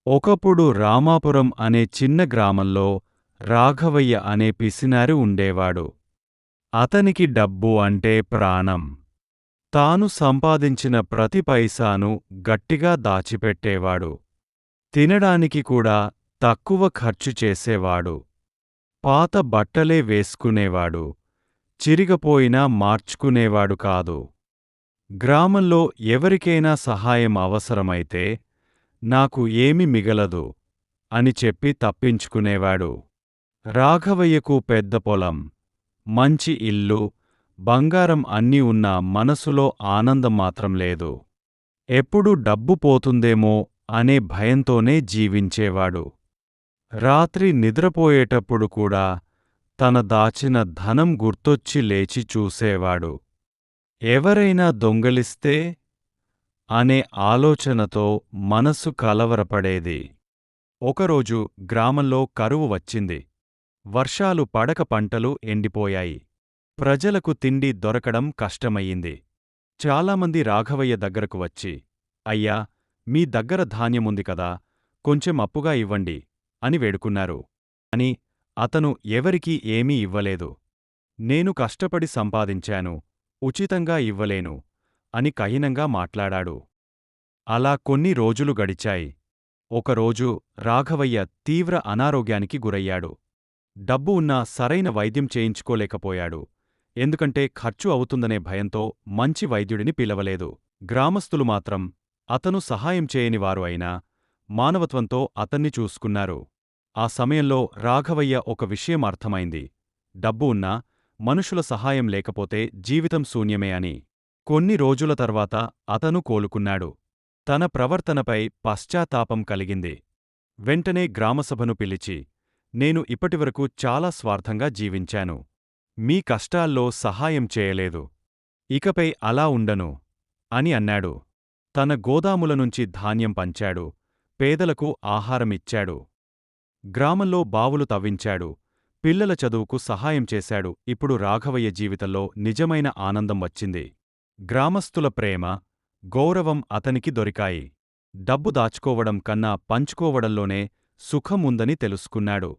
ఒకప్పుడు రామాపురం అనే చిన్న గ్రామంలో రాఘవయ్య అనే పిసినారి ఉండేవాడు. అతనికి డబ్బు అంటే ప్రాణం. తాను సంపాదించిన ప్రతి పైసాను గట్టిగా దాచిపెట్టేవాడు. తినడానికి కూడా తక్కువ ఖర్చు చేసేవాడు. పాత బట్టలే వేసుకునేవాడు. చిరిగపోయినా మార్చుకునేవాడు కాదు. గ్రామంలో ఎవరికైనా సహాయం అవసరమైతే నాకు ఏమి మిగలదు అని చెప్పి తప్పించుకునేవాడు. రాఘవయ్యకు పెద్ద పొలం, మంచి ఇల్లు, బంగారం అన్నీ ఉన్నా మనసులో ఆనందం మాత్రం లేదు. ఎప్పుడు డబ్బు పోతుందేమో అనే భయంతోనే జీవించేవాడు. రాత్రి నిద్రపోయేటప్పుడు కూడా తన దాచిన ధనం గుర్తొచ్చి లేచి చూసేవాడు. ఎవరైనా దొంగలిస్తే అనే ఆలోచనతో మనసు కలవరపడేది. ఒకరోజు గ్రామంలో కరువు వచ్చింది. వర్షాలు పడక పంటలు ఎండిపోయాయి. ప్రజలకు తిండి దొరకడం కష్టమయ్యింది. చాలామంది రాఘవయ్య దగ్గరకు వచ్చి, అయ్యా, మీ దగ్గర ధాన్యముంది కదా, కొంచెం అప్పుగా ఇవ్వండి అని వేడుకున్నారు. అని అతను ఎవరికీ ఏమీ ఇవ్వలేదు. నేను కష్టపడి సంపాదించాను, ఉచితంగా ఇవ్వలేను అని కఠినంగా మాట్లాడాడు. అలా కొన్ని రోజులు గడిచాయి. ఒకరోజు రాఘవయ్య తీవ్ర అనారోగ్యానికి గురయ్యాడు. డబ్బు ఉన్నా సరైన వైద్యం చేయించుకోలేకపోయాడు. ఎందుకంటే ఖర్చు అవుతుందనే భయంతో మంచి వైద్యుడిని పిలవలేదు. గ్రామస్తులు మాత్రం అతను సహాయం చేయనివారు అయినా మానవత్వంతో అతన్ని చూసుకున్నారు. ఆ సమయంలో రాఘవయ్య ఒక విషయం అర్థమైంది. డబ్బు ఉన్నా మనుషుల సహాయం లేకపోతే జీవితం శూన్యమే అని. కొన్ని రోజుల తర్వాత అతను కోలుకున్నాడు. తన ప్రవర్తనపై పశ్చాత్తాపం కలిగింది. వెంటనే గ్రామసభను పిలిచి, నేను ఇప్పటివరకు చాలా స్వార్థంగా జీవించాను. మీ కష్టాల్లో సహాయం చేయలేదు. ఇకపై అలా ఉండను అని అన్నాడు. తన గోదాముల నుంచి ధాన్యం పంచాడు. పేదలకు ఆహారమిచ్చాడు. గ్రామంలో బావులు తవ్వించాడు. పిల్లల చదువుకు సహాయం చేశాడు. ఇప్పుడు రాఘవయ్య జీవితంలో నిజమైన ఆనందం వచ్చింది. గ్రామస్తుల ప్రేమ, గౌరవం అతనికి దొరికాయి. డబ్బు దాచుకోవడం కన్నా పంచుకోవడంలోనే సుఖం ఉందని తెలుసుకున్నాడు.